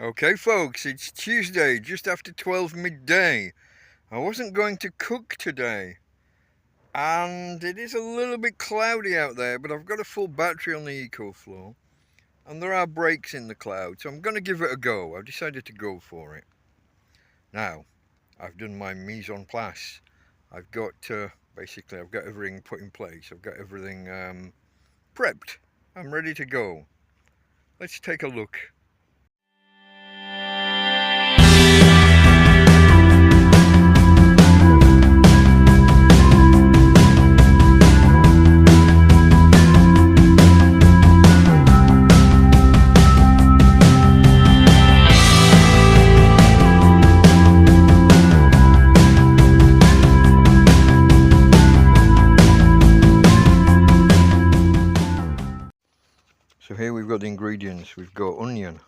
Okay folks, it's Tuesday, just after 12 midday. I wasn't going to cook today, and it is a little bit cloudy out there, but I've got a full battery on the EcoFlow, and there are breaks in the cloud, so I'm going to give it a go. I've decided to go for it. Now, I've done my mise en place. I've got, basically, I've got everything put in place. I've got everything prepped. I'm ready to go. Let's take a look. So here we've got the ingredients. We've got onion,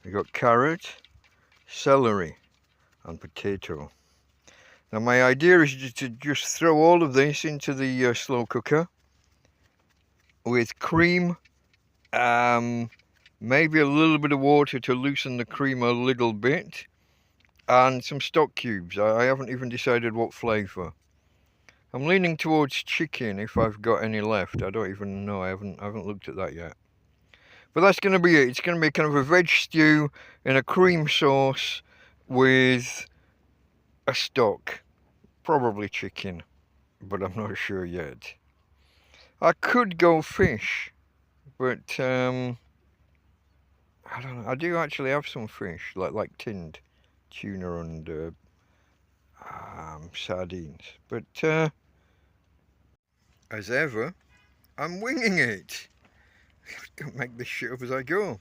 we've got carrot, celery and potato. Now my idea is to just throw all of this into the slow cooker with cream, maybe a little bit of water to loosen the cream a little bit, and some stock cubes. I haven't even decided what flavour. I'm leaning towards chicken if I've got any left. I don't even know. I haven't looked at that yet. But that's going to be it. It's going to be kind of a veg stew in a cream sauce with a stock. Probably chicken, but I'm not sure yet. I could go fish, but I don't know. I do actually have some fish, like tinned tuna and sardines. But as ever, I'm winging it. Don't make this shit up as I go.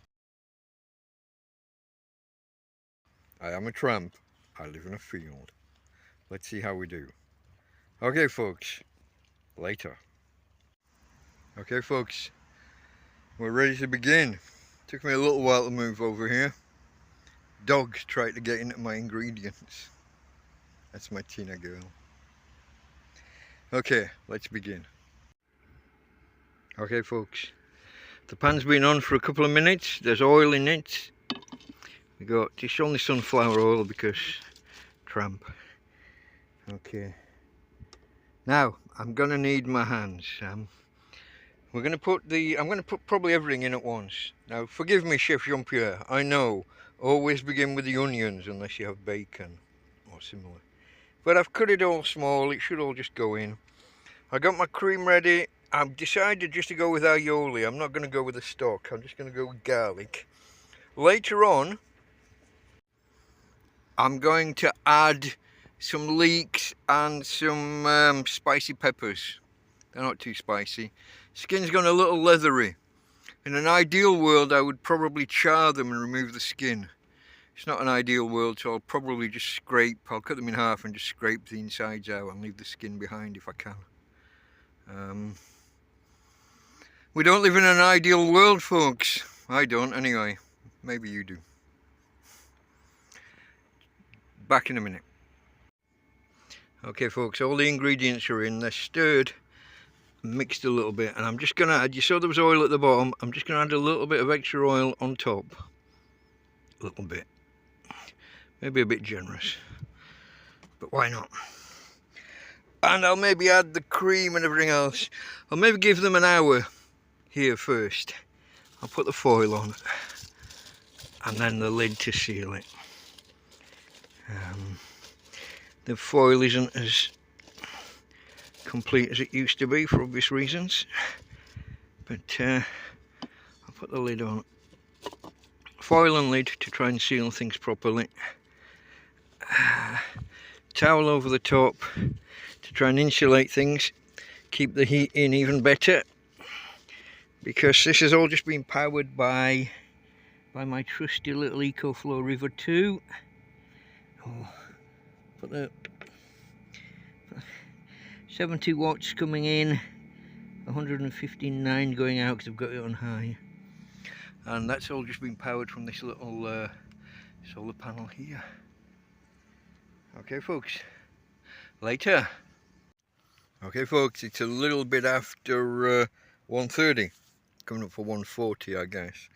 I am a tramp. I live in a field. Let's see how we do. Okay folks, later. Okay folks, we're ready to begin. Took me a little while to move over here. Dogs tried to get into my ingredients. That's my Tina girl. Okay, let's begin. Okay folks, the pan's been on for a couple of minutes. There's oil in it. We got just only sunflower oil because tramp. Okay. Now I'm gonna need my hands. We're gonna put I'm gonna put probably everything in at once. Now forgive me, Chef Jean-Pierre. I know. Always begin with the onions unless you have bacon or similar. But I've cut it all small. It should all just go in. I got my cream ready. I've decided just to go with Allioli. I'm not going to go with the stock. I'm just going to go with garlic. Later on, I'm going to add some leeks and some spicy peppers. They're not too spicy. Skin's gone a little leathery. In an ideal world, I would probably char them and remove the skin. It's not an ideal world, so I'll probably just scrape. I'll cut them in half and just scrape the insides out and leave the skin behind if I can. We don't live in an ideal world, folks. I don't, anyway. Maybe you do. Back in a minute. Okay, folks, all the ingredients are in. They're stirred, mixed a little bit, and I'm just going to add, you saw there was oil at the bottom, I'm just going to add a little bit of extra oil on top. A little bit. Maybe a bit generous. But why not? And I'll maybe add the cream and everything else. I'll maybe give them an hour here first. I'll put the foil on and then the lid to seal it. The foil isn't as complete as it used to be for obvious reasons, but I'll put the lid on. Foil and lid to try and seal things properly. Towel over the top to try and insulate things, keep the heat in even better, because this has all just been powered by my trusty little EcoFlow River 2. Put the 70 watts coming in, 159 going out because I've got it on high, and that's all just been powered from this little solar panel here. Okay folks, later. Okay folks, it's a little bit after 1:30, coming up for 1:40 I guess.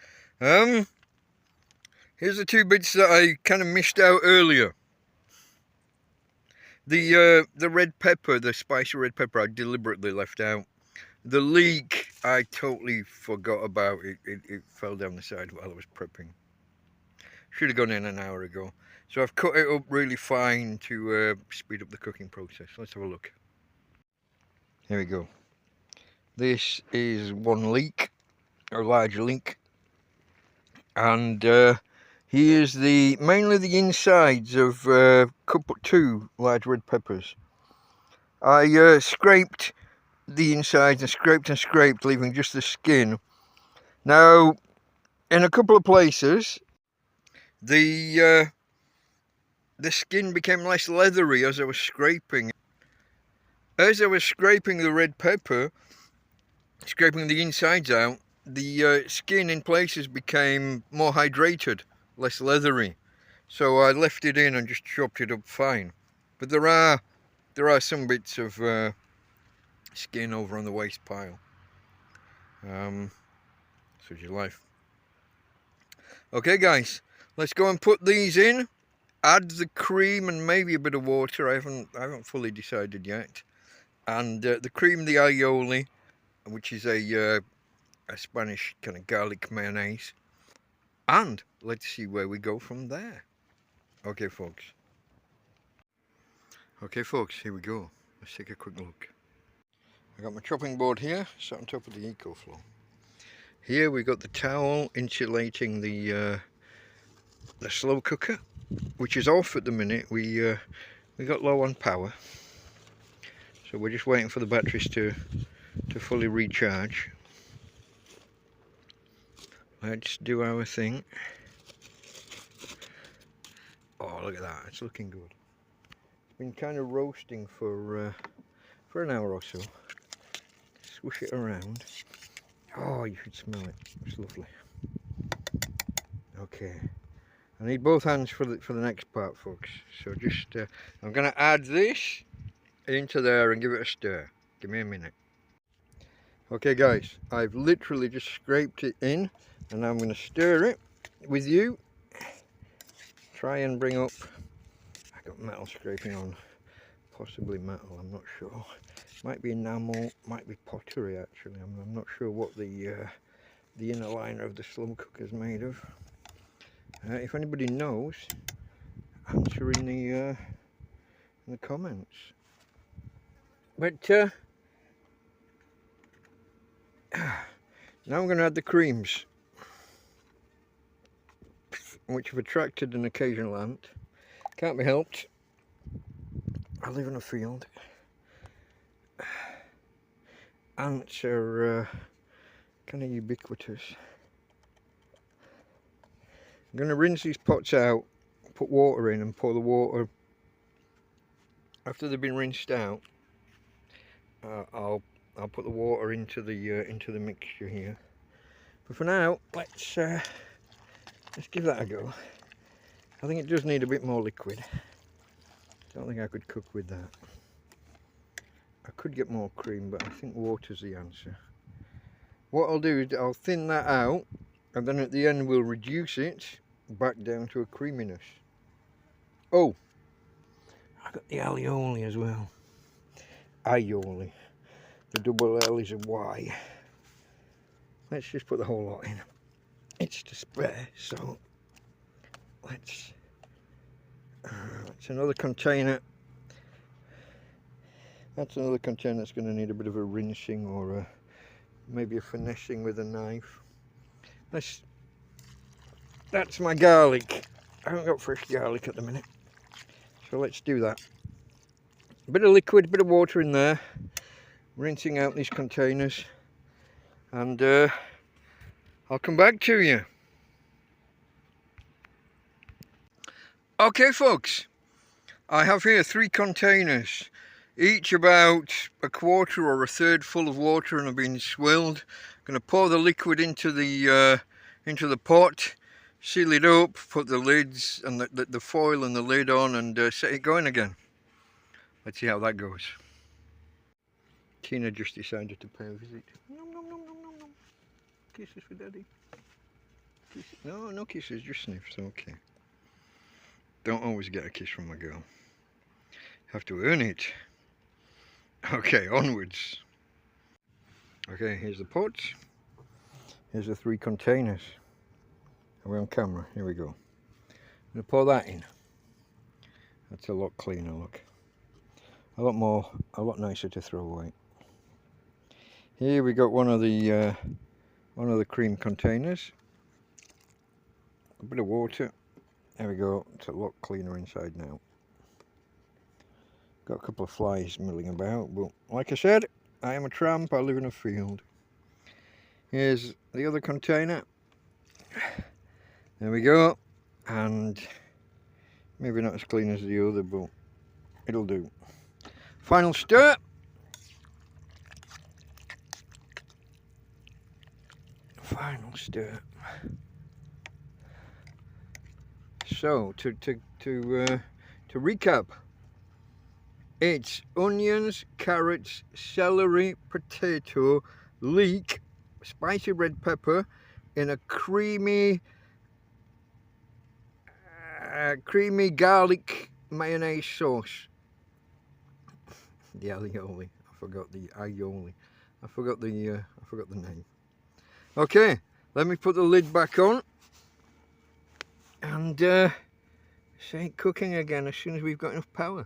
Here's the two bits that I kind of missed out earlier. The red pepper, the spicy red pepper, I deliberately left out. The leek, I totally forgot about. It fell down the side while I was prepping. Should have gone in an hour ago. So I've cut it up really fine to speed up the cooking process. Let's have a look. Here we go. This is one leek, a large leek, and here's mainly the insides of two large red peppers. I scraped the insides and scraped, leaving just the skin. Now, in a couple of places, the skin became less leathery as I was scraping. As I was scraping the red pepper, scraping the insides out, the skin in places became more hydrated, less leathery. So I left it in and just chopped it up fine. But there are some bits of skin over on the waste pile. Such is life. Okay guys, let's go and put these in. Add the cream and maybe a bit of water. I haven't fully decided yet. And the cream, the Allioli, which is a Spanish kind of garlic mayonnaise. And let's see where we go from there. Okay folks, here we go. Let's take a quick look. I got my chopping board here, sat on top of the EcoFlow. Here we got the towel insulating the slow cooker, which is off at the minute. We got low on power, so we're just waiting for the batteries to fully recharge. Let's do our thing. Oh, look at that! It's looking good. It's been kind of roasting for an hour or so. Swish it around. Oh, you should smell it. It's lovely. Okay, I need both hands for the next part, folks. So just I'm going to add this into there and give it a stir. Give me a minute. Okay, guys, I've literally just scraped it in, and I'm going to stir it with you. Try and bring up. I got metal scraping on, possibly metal. I'm not sure. Might be enamel, might be pottery actually. I'm not sure what the inner liner of the slow cooker is made of. If anybody knows, answer in the comments. But now I'm going to add the creams, which have attracted an occasional ant. Can't be helped. I live in a field. Ants are kind of ubiquitous. I'm going to rinse these pots out, put water in, and pour the water. After they've been rinsed out, I'll put the water into the mixture here. But for now, let's give that a go. I think it does need a bit more liquid. Don't think I could cook with that. I could get more cream, but I think water's the answer. What I'll do is I'll thin that out, and then at the end we'll reduce it back down to a creaminess. Oh, I got the Allioli as well. Aioli. The double L is a Y. Let's just put the whole lot in. It's to spare, so let's. That's another container. That's another container that's going to need a bit of a rinsing or maybe a finessing with a knife. That's my garlic. I haven't got fresh garlic at the minute, so let's do that. A bit of liquid, a bit of water in there, rinsing out these containers, and I'll come back to you. Okay folks, I have here 3 containers, each about a quarter or a third full of water and have been swilled. I'm going to pour the liquid into the pot, seal it up, put the lids and the foil and the lid on, and set it going again. Let's see how that goes. Tina just decided to pay a visit. Nom nom nom nom nom nom. Kisses for daddy. No, no kisses, just sniffs, okay. Don't always get a kiss from a girl. Have to earn it. Okay, onwards. Okay, here's the pots. Here's the 3 containers. Are we on camera? Here we go. I'm going to pour that in. That's a lot cleaner, look. A lot nicer to throw away. Here we got one of the cream containers. A bit of water. There we go. It's a lot cleaner inside now. Got a couple of flies milling about, but like I said, I am a tramp. I live in a field. Here's the other container. There we go. And maybe not as clean as the other, but it'll do. Final stir. Final stir. So to recap, it's onions, carrots, celery, potato, leek, spicy red pepper in a creamy garlic mayonnaise sauce. The Allioli. I forgot the aioli. I forgot the name. Okay, let me put the lid back on and say cooking again as soon as we've got enough power.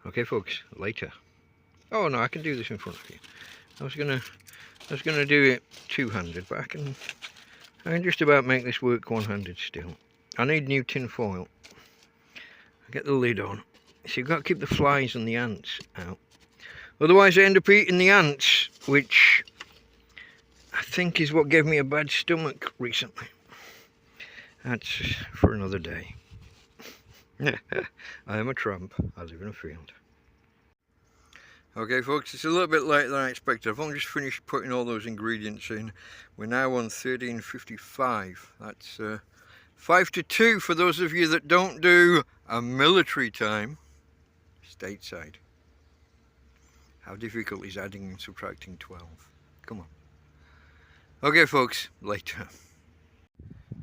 Okay, folks, later. Oh no, I can do this in front of you. I was gonna do it two-handed, but I can just about make this work one-handed still. I need new tin foil. I get the lid on. So you've got to keep the flies and the ants out. Otherwise I end up eating the ants, which I think is what gave me a bad stomach recently. That's for another day. I am a tramp. I live in a field. Okay folks, it's a little bit later than I expected. I've only just finished putting all those ingredients in. We're now on 13:55. That's 5 to 2 for those of you that don't do a military time. Stateside. How difficult is adding and subtracting 12? Come on. Okay folks, later.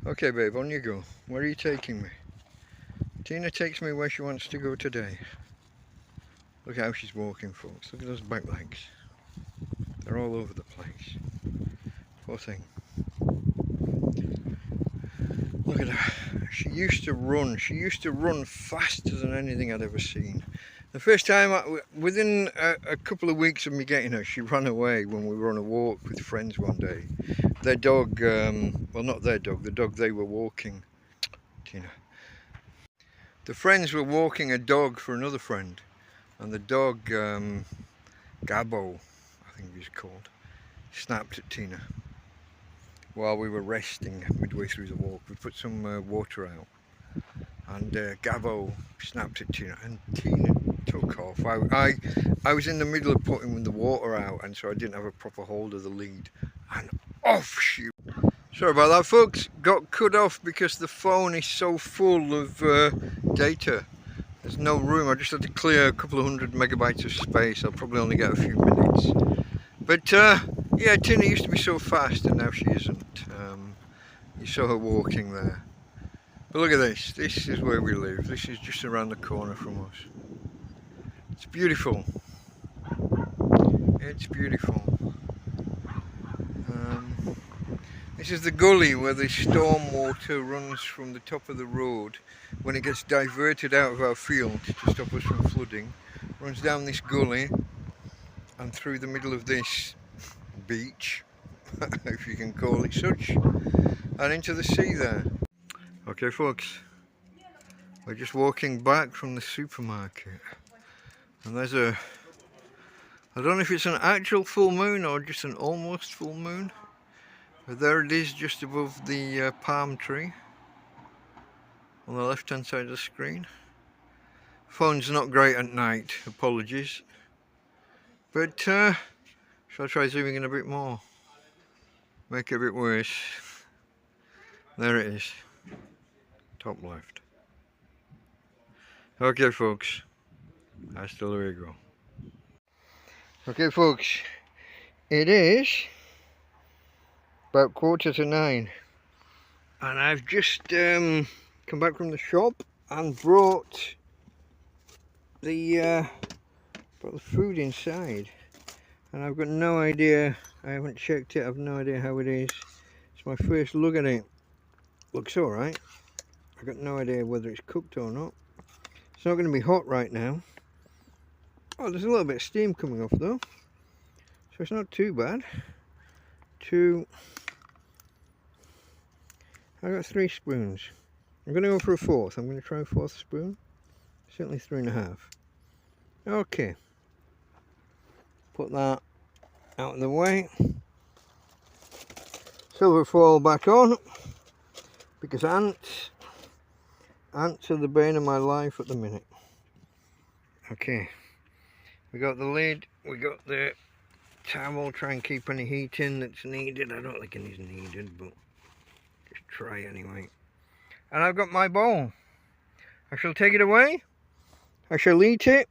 Okay babe, on you go. Where are you taking me? Tina takes me where she wants to go today. Look how she's walking folks. Look at those back legs. They're all over the place. Poor thing. Look at her. She used to run. She used to run faster than anything I'd ever seen. The first time, within a couple of weeks of me getting her, she ran away when we were on a walk with friends one day. Their dog, well not their dog, the dog they were walking. Tina. The friends were walking a dog for another friend. And the dog, Gabbo, I think he's called, snapped at Tina. While we were resting midway through the walk, we put some water out. And Gabbo snapped at Tina and Tina took off. I was in the middle of putting the water out, and so I didn't have a proper hold of the lead, and off she. Sorry about that folks, got cut off because the phone is so full of data. There's no room. I just had to clear a couple of 100 megabytes of space. I'll probably only get a few minutes. But yeah, Tina used to be so fast and now she isn't. You saw her walking there. But look at this. This is where we live. This is just around the corner from us. It's beautiful. It's beautiful. This is the gully where the storm water runs from the top of the road when it gets diverted out of our field to stop us from flooding. Runs down this gully and through the middle of this beach, if you can call it such, and into the sea there. Okay folks, we're just walking back from the supermarket and there's I don't know if it's an actual full moon or just an almost full moon. But there it is, just above the palm tree on the left hand side of the screen. Phone's not great at night, apologies. But shall I try zooming in a bit more? Make it a bit worse. There it is, top left. Okay folks, hasta luego. Okay folks, it is about 9:15. And I've just come back from the shop and brought the food inside. And I've got no idea, I haven't checked it, I've no idea how it is. It's my first look at it. Looks alright. I've got no idea whether it's cooked or not. It's not going to be hot right now. Oh, there's a little bit of steam coming off though. So it's not too bad. I got 3 spoons. I'm going to go for a 4th. I'm going to try a 4th spoon. Certainly 3.5. Okay. Put that out of the way. Silver foil back on. Because ants are the bane of my life at the minute. Okay. We got the lid. We got the towel. Try and keep any heat in that's needed. I don't think any's needed, but just try anyway. And I've got my bowl. I shall take it away. I shall eat it.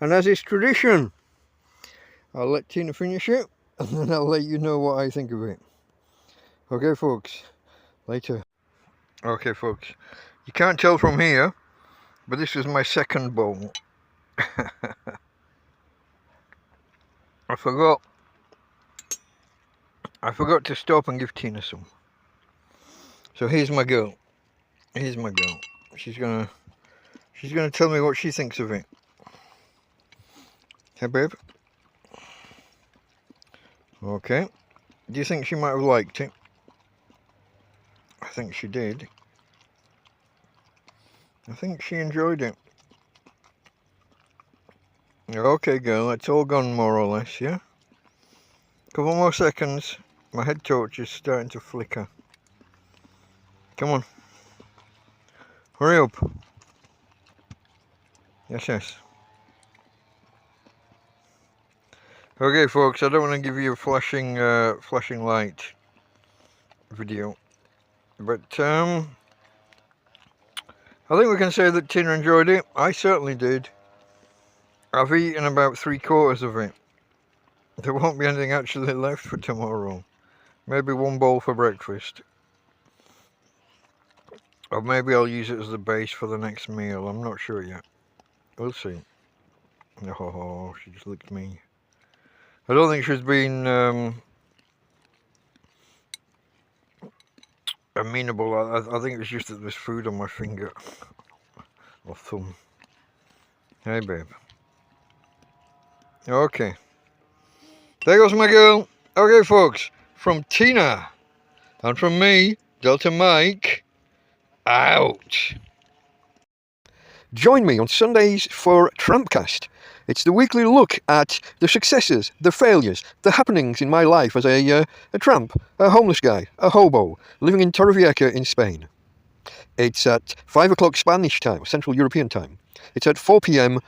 And as is tradition, I'll let Tina finish it. And then I'll let you know what I think of it. Okay, folks. Later. Okay, folks. You can't tell from here, but this is my second bowl. I forgot to stop and give Tina some. So here's my girl. Here's my girl. She's gonna tell me what she thinks of it. Hey, babe. Okay. Do you think she might have liked it? I think she did. I think she enjoyed it. Okay, girl, it's all gone more or less, yeah? Couple more seconds. My head torch is starting to flicker. Come on. Hurry up. Yes, yes. Okay, folks, I don't want to give you a flashing light video. But, I think we can say that Tina enjoyed it. I certainly did. I've eaten about 3/4 of it. There won't be anything actually left for tomorrow. Maybe 1 bowl for breakfast. Or maybe I'll use it as the base for the next meal. I'm not sure yet. We'll see. Oh, she just licked me. I don't think she's been amenable. I think it's just that there's food on my finger. Or thumb. Hey, babe. Okay. There goes my girl. Okay, folks. From Tina. And from me, Delta Mike. Out. Join me on Sundays for TrampCast. It's the weekly look at the successes, the failures, the happenings in my life as a tramp, a homeless guy, a hobo, living in Torrevieja in Spain. It's at 5 o'clock Spanish time, Central European time. It's at 4 PM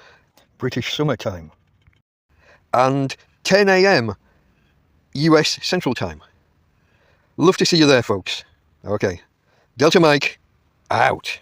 British Summer Time. And 10 AM US Central Time. Love to see you there, folks. Okay. Delta Mike, out.